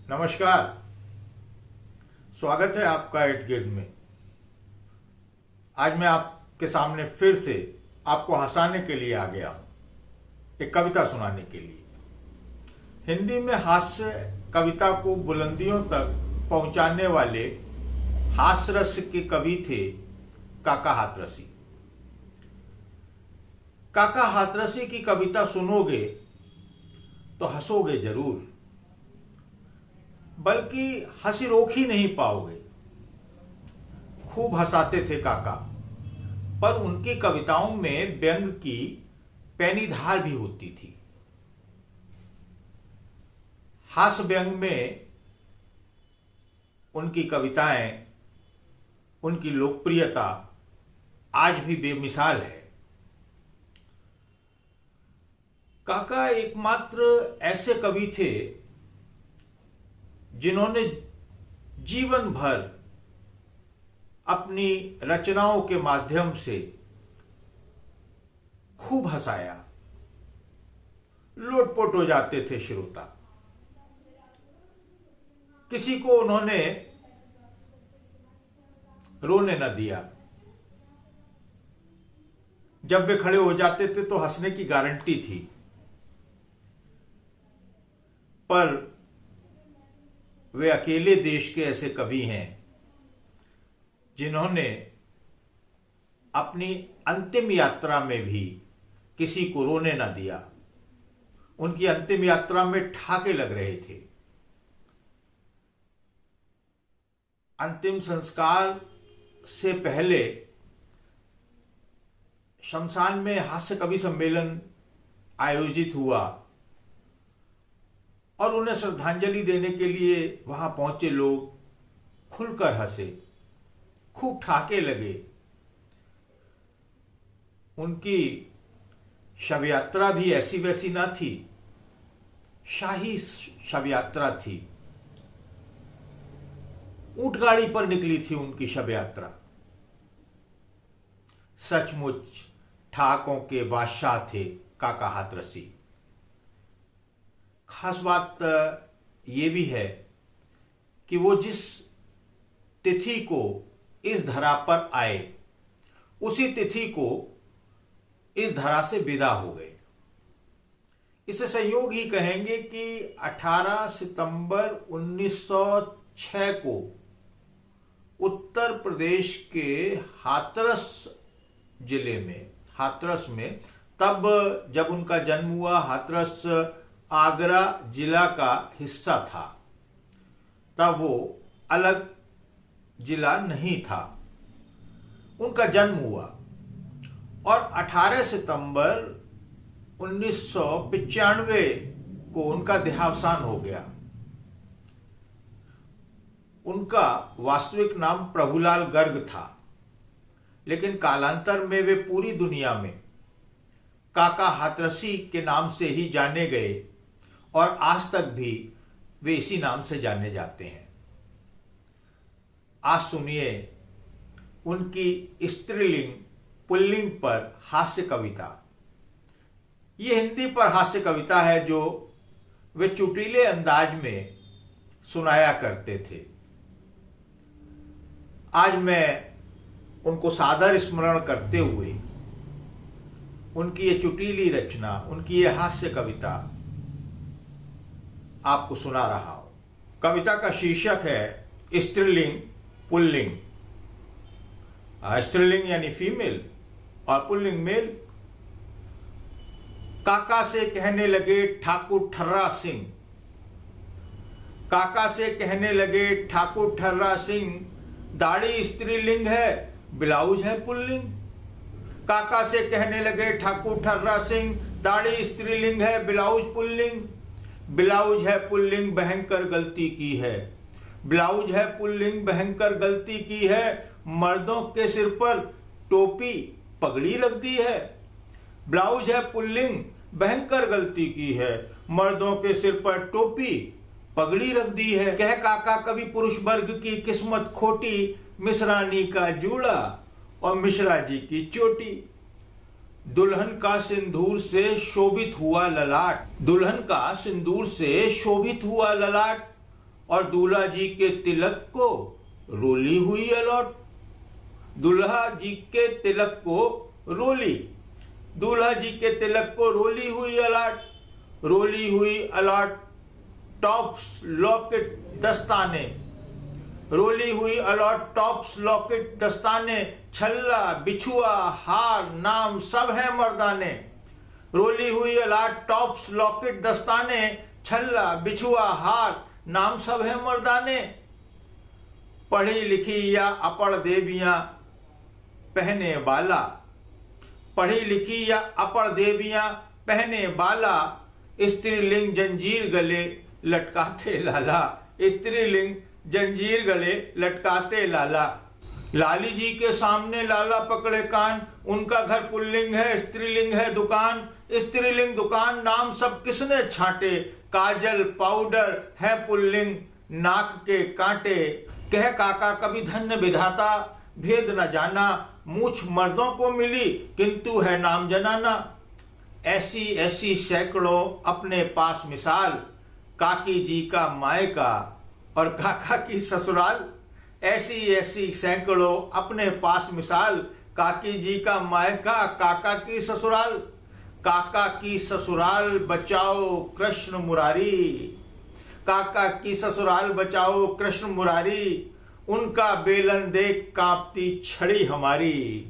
नमस्कार। स्वागत है आपका इट गिल्ड में। आज मैं आपके सामने फिर से आपको हंसाने के लिए आ गया हूं, एक कविता सुनाने के लिए। हिंदी में हास्य कविता को बुलंदियों तक पहुंचाने वाले हास्यरस के कवि थे काका हाथरसी। काका हाथरसी की कविता सुनोगे तो हंसोगे जरूर, बल्कि हंसी रोक ही नहीं पाओगे। खूब हंसाते थे काका, पर उनकी कविताओं में व्यंग की पैनी धार भी होती थी। हास्य व्यंग में उनकी कविताएं, उनकी लोकप्रियता आज भी बेमिसाल है। काका एकमात्र ऐसे कवि थे जिन्होंने जीवन भर अपनी रचनाओं के माध्यम से खूब हंसाया। लोटपोट हो जाते थे श्रोता। किसी को उन्होंने रोने न दिया। जब वे खड़े हो जाते थे तो हंसने की गारंटी थी। पर वे अकेले देश के ऐसे कवि हैं जिन्होंने अपनी अंतिम यात्रा में भी किसी को रोने न दिया। उनकी अंतिम यात्रा में ठाके लग रहे थे। अंतिम संस्कार से पहले शमशान में हास्य कवि सम्मेलन आयोजित हुआ और उन्हें श्रद्धांजलि देने के लिए वहां पहुंचे लोग खुलकर हंसे, खूब ठाके लगे। उनकी शव यात्रा भी ऐसी वैसी ना थी, शाही शव यात्रा थी। ऊंट गाड़ी पर निकली थी उनकी शव यात्रा। सचमुच ठाकों के बादशाह थे काका हाथरसी। खास बात यह भी है कि वो जिस तिथि को इस धरा पर आए, उसी तिथि को इस धरा से विदा हो गए। इसे संयोग ही कहेंगे कि 18 सितंबर 1906 को उत्तर प्रदेश के हाथरस जिले में, हाथरस में, तब जब उनका जन्म हुआ, हाथरस आगरा जिला का हिस्सा था, तब वो अलग जिला नहीं था। उनका जन्म हुआ और 18 सितंबर 1995 को उनका देहावसान हो गया। उनका वास्तविक नाम प्रभुलाल गर्ग था, लेकिन कालांतर में वे पूरी दुनिया में काका हाथरसी के नाम से ही जाने गए और आज तक भी वे इसी नाम से जाने जाते हैं। आज सुनिए उनकी स्त्रीलिंग पुल्लिंग पर हास्य कविता। ये हिंदी पर हास्य कविता है जो वे चुटीले अंदाज में सुनाया करते थे। आज मैं उनको सादर स्मरण करते हुए उनकी ये चुटीली रचना, उनकी ये हास्य कविता आपको सुना रहा हूं। कविता का शीर्षक है स्त्रीलिंग पुल्लिंग। स्त्रीलिंग यानी फीमेल और पुल्लिंग मेल। काका से कहने लगे ठाकुर ठर्रा सिंह। काका से कहने लगे ठाकुर ठर्रा सिंह, दाढ़ी स्त्रीलिंग है, ब्लाउज है पुल्लिंग। काका से कहने लगे ठाकुर ठर्रा सिंह, दाढ़ी स्त्रीलिंग है, ब्लाउज पुल्लिंग। ब्लाउज है पुल्लिंग, भयंकर गलती की है। ब्लाउज है पुल्लिंग, भयंकर गलती की है। मर्दों के सिर पर टोपी पगड़ी लगती है। ब्लाउज है पुल्लिंग, भयंकर गलती की है। मर्दों के सिर पर टोपी पगड़ी रख दी है। कह काका कभी पुरुष वर्ग की किस्मत खोटी, मिश्रानी का जूड़ा और मिश्रा जी की चोटी। दुल्हन का सिंदूर से शोभित हुआ ललाट, दुल्हन का सिंदूर से शोभित हुआ ललाट, और दूल्हा जी के तिलक को रोली हुई अलॉट। दूल्हा जी के तिलक को रोली, दूल्हा जी के तिलक को रोली हुई अलॉट, रोली हुई अलॉट टॉप्स लॉकेट दस्ताने, रोली हुई अलॉट टॉप्स लॉकेट दस्ताने, छल्ला बिछुआ हार नाम सब है मर्दाने। रोली हुई अलॉट टॉप्स लॉकेट दस्ताने, छल्ला बिछुआ हार नाम सब है मर्दाने। पढ़ी लिखी या अपढ़ देवियां पहने बाला, पढ़ी लिखी या अपढ़ देवियां पहने बाला, स्त्रीलिंग जंजीर गले लटकाते लाला, स्त्रीलिंग जंजीर गले लटकाते लाला। लाली जी के सामने लाला पकड़े कान, उनका घर पुल्लिंग है स्त्रीलिंग है दुकान, स्त्रीलिंग दुकान नाम सब किसने छांटे, काजल पाउडर है पुल्लिंग नाक के कांटे। कह काका कभी धन्य विधाता भेद न जाना, मूछ मर्दों को मिली किंतु है नाम जनाना। ऐसी ऐसी सैकड़ों अपने पास मिसाल, काकी जी का मायका और काका की ससुराल। ऐसी ऐसी सैकड़ों अपने पास मिसाल, काकी जी का मायका काका की ससुराल। काका की ससुराल बचाओ कृष्ण मुरारी, काका की ससुराल बचाओ कृष्ण मुरारी। उनका बेलन देख कांपती छड़ी हमारी,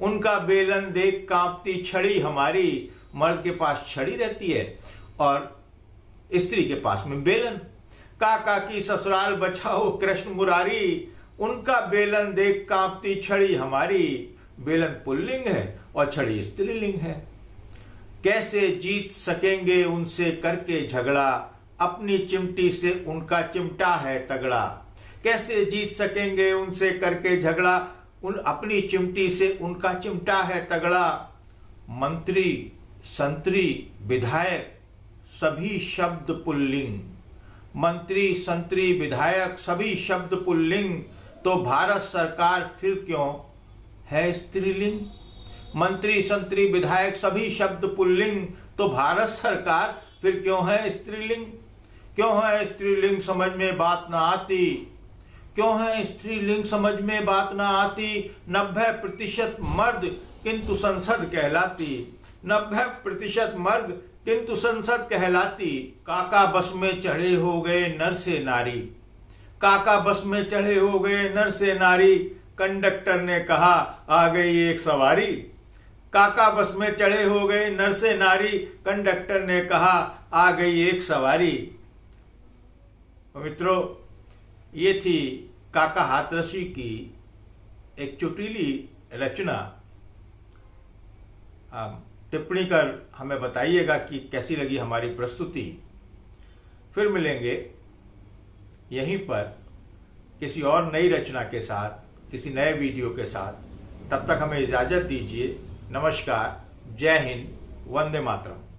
उनका बेलन देख कांपती छड़ी हमारी। मर्द के पास छड़ी रहती है और स्त्री के पास में बेलन। काका की ससुराल बचाओ कृष्ण मुरारी, उनका बेलन देख कांपती छड़ी हमारी। बेलन पुल्लिंग है और छड़ी स्त्रीलिंग है। कैसे जीत सकेंगे उनसे करके झगड़ा, अपनी चिमटी से उनका चिमटा है तगड़ा। कैसे जीत सकेंगे उनसे करके झगड़ा, उन अपनी चिमटी से उनका चिमटा है तगड़ा। मंत्री संतरी विधायक सभी शब्द पुल्लिंग, मंत्री संतरी विधायक सभी शब्द पुल्लिंग, तो भारत सरकार फिर क्यों है स्त्रीलिंग। मंत्री संतरी विधायक सभी शब्द पुल्लिंग, तो भारत सरकार फिर क्यों है स्त्रीलिंग। क्यों है स्त्रीलिंग समझ में बात ना आती, क्यों है स्त्रीलिंग समझ में बात ना आती। 90% मर्द किंतु संसद कहलाती, 90% मर्द किंतु संसद कहलाती। काका बस में चढ़े हो गए नर से नारी, काका बस में चढ़े हो गए नर से नारी। कंडक्टर ने कहा आ गई एक सवारी, काका बस में चढ़े हो गए नर से नारी। कंडक्टर ने कहा आ गई एक सवारी। मित्रों, ये थी काका हाथरसी की एक चुटीली रचना। टिप्पणी कर हमें बताइएगा कि कैसी लगी हमारी प्रस्तुति। फिर मिलेंगे यहीं पर किसी और नई रचना के साथ, किसी नए वीडियो के साथ। तब तक हमें इजाजत दीजिए। नमस्कार, जय हिंद, वंदे मातरम।